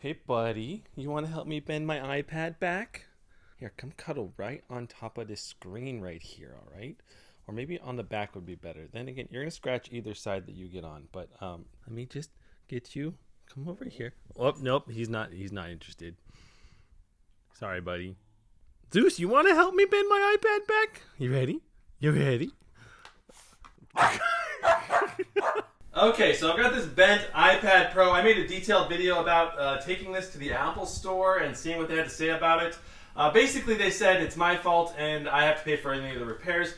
Hey, buddy, you want to help me bend my iPad back? Here, come cuddle right on top of this screen right here, all right? Or maybe on the back would be better. Then again, you're going to scratch either side that you get on. But let me just get you. Come over here. Oh, nope, he's not interested. Sorry, buddy. Zeus, you want to help me bend my iPad back? You ready? You ready? Okay, so I've got this bent iPad Pro. I made a detailed video about taking this to the Apple store and seeing what they had to say about it. Basically, they said it's my fault and I have to pay for any of the repairs.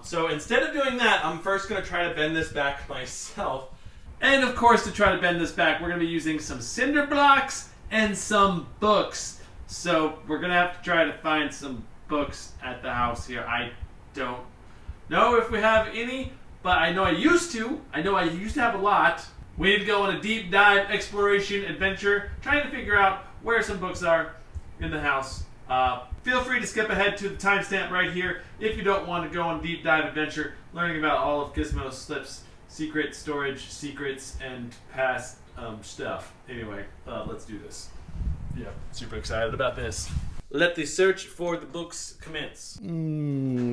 So instead of doing that, I'm first going to try to bend this back myself. And of course, to try to bend this back, we're going to be using some cinder blocks and some books. So we're going to have to try to find some books at the house here. I don't know if we have any, but I know I used to. I know I used to have a lot. We need to go on a deep dive exploration adventure, trying to figure out where some books are in the house. Feel free to skip ahead to the timestamp right here if you don't want to go on a deep dive adventure, learning about all of GizmoSlip's secret storage secrets and past stuff. Anyway, let's do this. Yeah, super excited about this. Let the search for the books commence.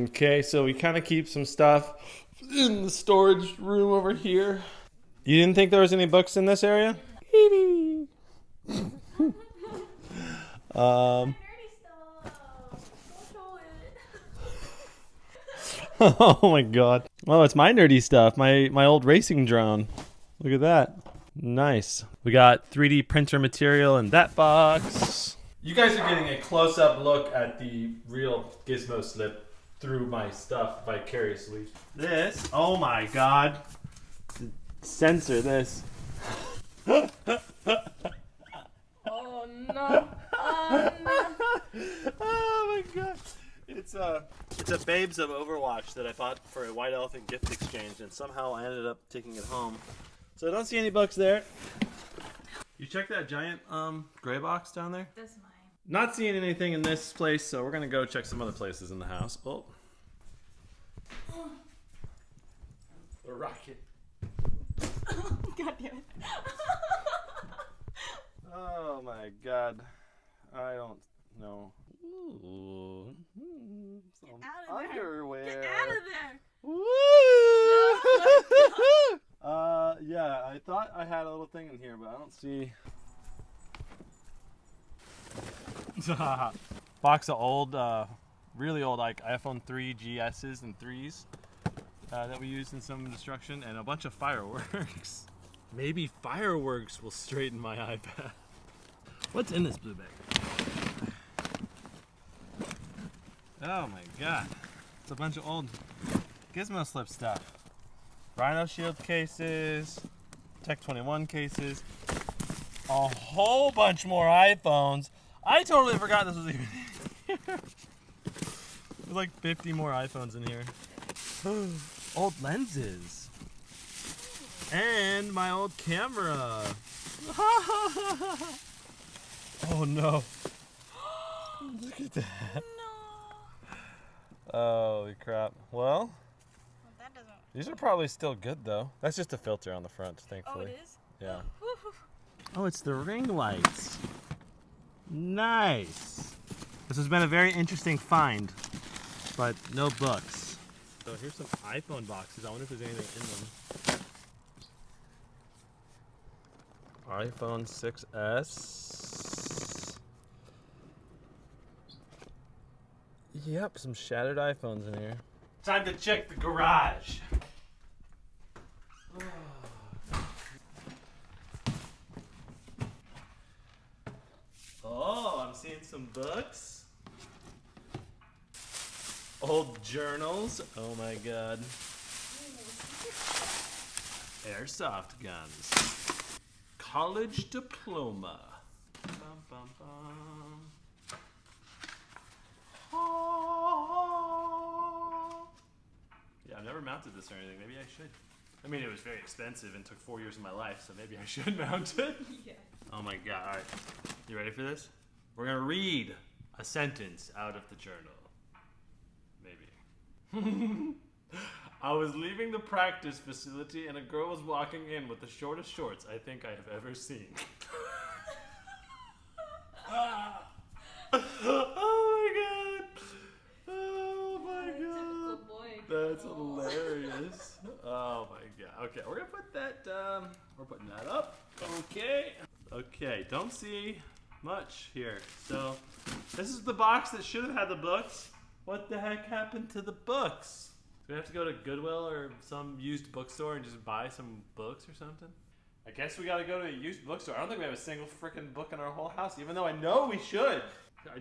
Okay, so we kind of keep some stuff in the storage room over here. You didn't think there was any books in this area? Nerdy stuff. Oh my god. Oh, it's my nerdy stuff. My old racing drone. Look at that. Nice. We got 3D printer material in that box. You guys are getting a close-up look at the real GizmoSlip through my stuff vicariously. This, oh my god. Censor this. Oh no. Oh no. Oh my god. It's a Babes of Overwatch that I bought for a White Elephant gift exchange, and somehow I ended up taking it home. So I don't see any books there. You check that giant gray box down there? That's mine. Not seeing anything in this place, so we're gonna go check some other places in the house. Oh. A rocket. God damn it. Oh my god. I don't know. Ooh. Some Get out of there. underwear. Get out of there. Woo! No. Yeah, I thought I had a little thing in here, but I don't see. Box of old, really old, like iPhone 3 GSs and 3s that we used in some destruction, and a bunch of fireworks. Maybe fireworks will straighten my iPad. What's in this blue bag? Oh my god. It's a bunch of old GizmoSlip stuff. Rhino Shield cases, Tech 21 cases, a whole bunch more iPhones. I totally forgot this was even here. There's like 50 more iPhones in here. Old lenses. And my old camera. Oh no. Look at that. No. Holy crap. Well, That doesn't. these are probably still good though. That's just a filter on the front, Oh, thankfully. it is? Yeah. Woo-hoo. Oh, it's the ring lights. Nice. This has been a very interesting find, but no books. So here's some iPhone boxes. I wonder if there's anything in them. iPhone 6s. Yep, some shattered iPhones in here. Time to check the garage. Oh, I'm seeing some books. Old journals. Oh my god. Airsoft guns. College diploma. Bum, bum, bum. Oh. Yeah, I've never mounted this or anything. Maybe I should. I mean, it was very expensive and took 4 years of my life, so maybe I should mount it. Yeah. Oh my god. All right. You ready for this? We're going to read a sentence out of the journal. Maybe. I was leaving the practice facility and a girl was walking in with the shortest shorts I think I have ever seen. Oh my god. That's hilarious. Oh my god. Okay, we're gonna put that we're putting that up. Okay. Okay, don't see much here. So this is the box that should have had the books. What the heck happened to the books? Do we have to go to Goodwill or some used bookstore and just buy some books or something? I guess we gotta go to a used bookstore. I don't think we have a single freaking book in our whole house, even though I know we should.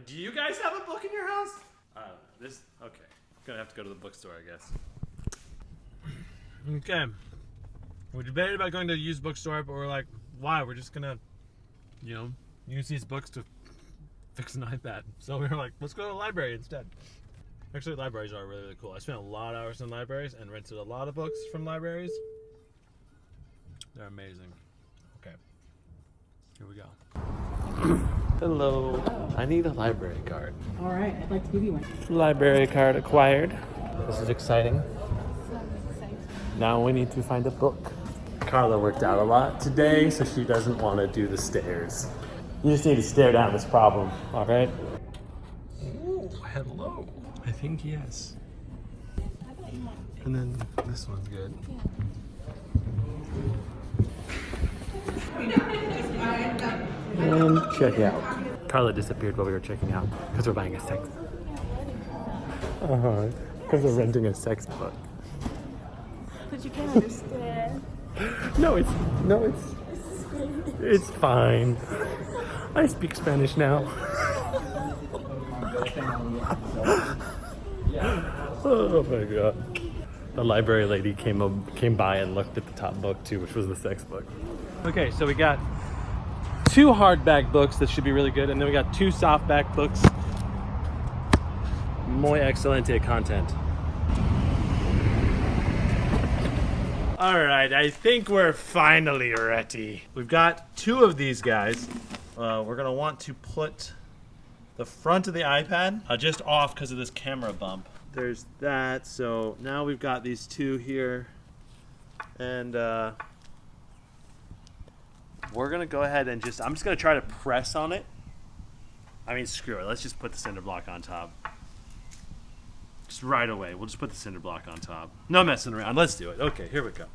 Do you guys have a book in your house? Okay. I'm gonna have to go to the bookstore, I guess. Okay. We debated about going to a used bookstore, but we're like, why? We're just gonna, use these books to fix an iPad. So we were like, let's go to a library instead. Actually, libraries are really, really cool. I spent a lot of hours in libraries and rented a lot of books from libraries. They're amazing. Okay. Here we go. Hello. I need a library card. All right, I'd like to give you one. Library card acquired. This is exciting. Now we need to find a book. Carla worked out a lot today, so she doesn't want to do the stairs. You just need to stare down this problem, all right? Ooh, hello. I think yes. And then this one's good. And check out. Carla disappeared while we were checking out because we're buying a sex. Because we're renting a sex book. But you can't understand. No, it's fine. I speak Spanish now. Oh my god. The library lady came by and looked at the top book too, which was the sex book. Okay, so we got 2 hardback books that should be really good, and then we got 2 softback books. Muy excelente content. Alright, I think we're finally ready. We've got 2 of these guys. We're gonna want to put the front of the iPad just off because of this camera bump. There's that, so now we've got these 2 here. And we're gonna go ahead and I'm just gonna try to press on it. I mean, screw it, let's just put the cinder block on top. Just right away, we'll just put the cinder block on top. No messing around, let's do it. Okay, here we go.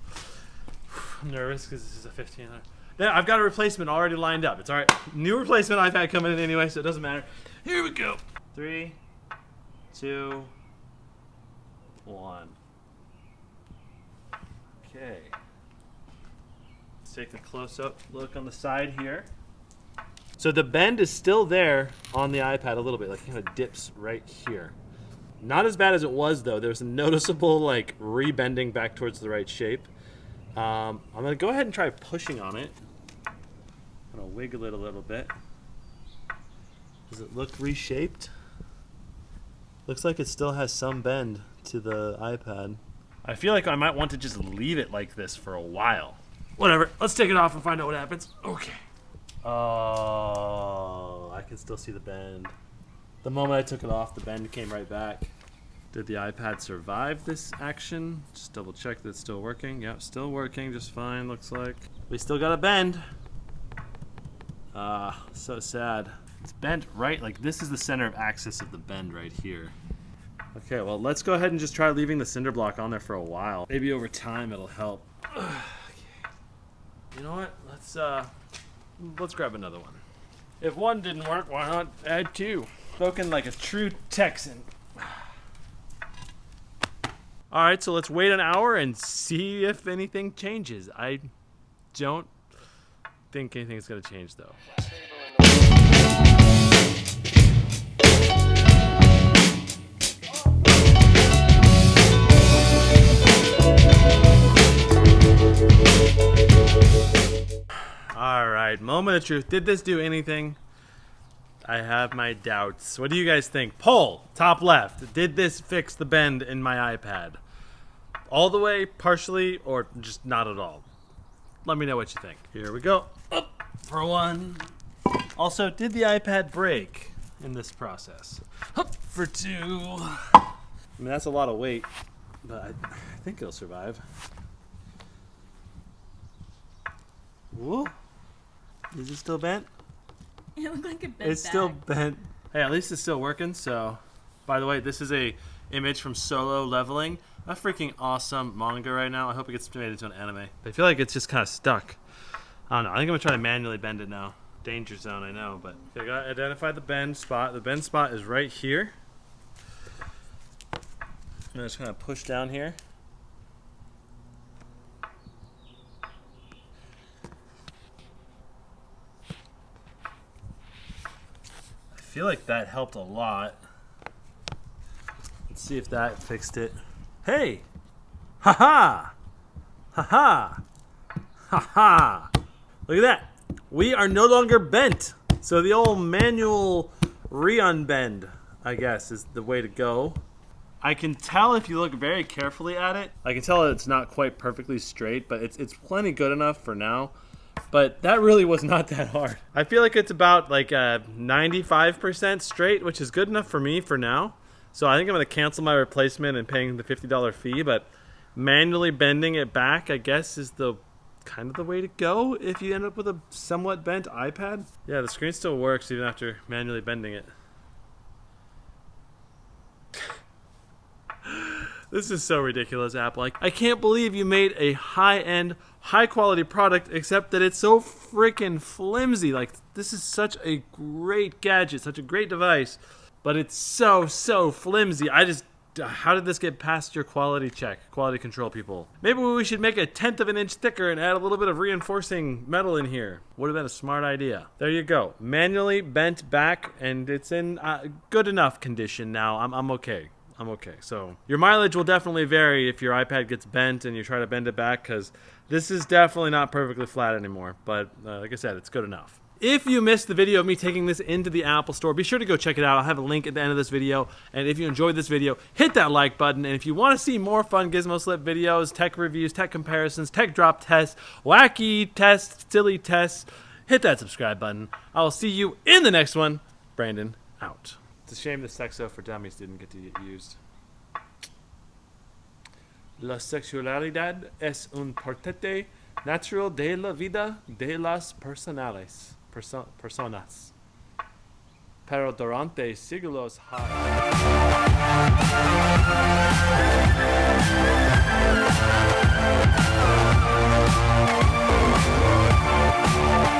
I'm nervous because this is a 1500. Yeah, I've got a replacement already lined up. It's all right. New replacement iPad coming in anyway, so it doesn't matter. Here we go. 3, 2, 1. Okay. Let's take a close-up look on the side here. So the bend is still there on the iPad a little bit, like it kind of dips right here. Not as bad as it was though. There's a noticeable like rebending back towards the right shape. I'm gonna go ahead and try pushing on it. I'm gonna wiggle it a little bit. Does it look reshaped? Looks like it still has some bend to the iPad. I feel like I might want to just leave it like this for a while. Whatever, let's take it off and find out what happens. Okay. Oh, I can still see the bend. The moment I took it off, the bend came right back. Did the iPad survive this action? Just double check that it's still working. Yep, still working just fine, looks like. We still got a bend. So sad. It's bent right, like this is the center of axis of the bend right here. Okay, well let's go ahead and just try leaving the cinder block on there for a while. Maybe over time it'll help. Okay. You know what? Let's grab another one. If one didn't work, why not add 2? Spoken like a true Texan. All right, so let's wait an hour and see if anything changes. I don't think anything's gonna change though. All right, moment of truth. Did this do anything? I have my doubts. What do you guys think? Poll, top left. Did this fix the bend in my iPad? All the way, partially, or just not at all? Let me know what you think. Here we go. Up for 1. Also, did the iPad break in this process? Up for 2. I mean, that's a lot of weight, but I think it'll survive. Whoa. Is it still bent? It looked like it bent It's back. still bent. Hey, at least it's still working. So, by the way, this is a image from Solo Leveling. A freaking awesome manga right now. I hope it gets made into an anime. But I feel like it's just kind of stuck. I don't know. I think I'm gonna try to manually bend it now. Danger zone, I know, but okay, I gotta identify the bend spot. The bend spot is right here. I'm just gonna push down here. I feel like that helped a lot. Let's see if that fixed it. Hey! Ha-ha! Ha-ha! Ha-ha! Look at that. We are no longer bent. So the old manual re-unbend, I guess, is the way to go. I can tell if you look very carefully at it. I can tell it's not quite perfectly straight, but it's plenty good enough for now. But that really was not that hard. I feel like it's about like 95% straight, which is good enough for me for now. So I think I'm going to cancel my replacement and paying the $50 fee, but manually bending it back, I guess, is the kind of the way to go if you end up with a somewhat bent iPad. Yeah, the screen still works even after manually bending it. This is so ridiculous, Apple. Like, I can't believe you made a high-end, high-quality product except that it's so freaking flimsy. Like, this is such a great gadget, such a great device, but it's so flimsy. How did this get past your quality check, quality control people? Maybe we should make a 1/10 of an inch thicker and add a little bit of reinforcing metal in here. Would have been a smart idea. There you go. Manually bent back, and it's in good enough condition now. I'm okay. I'm okay. So your mileage will definitely vary if your iPad gets bent and you try to bend it back, because this is definitely not perfectly flat anymore. But like I said, it's good enough. If you missed the video of me taking this into the Apple Store, be sure to go check it out. I'll have a link at the end of this video. And if you enjoyed this video, hit that like button. And if you want to see more fun GizmoSlip videos, tech reviews, tech comparisons, tech drop tests, wacky tests, silly tests, hit that subscribe button. I'll see you in the next one. Brandon, out. It's a shame the Sexo for Dummies didn't get to get used. La sexualidad es un portete natural de la vida de las personas. Pero durante siglos ha...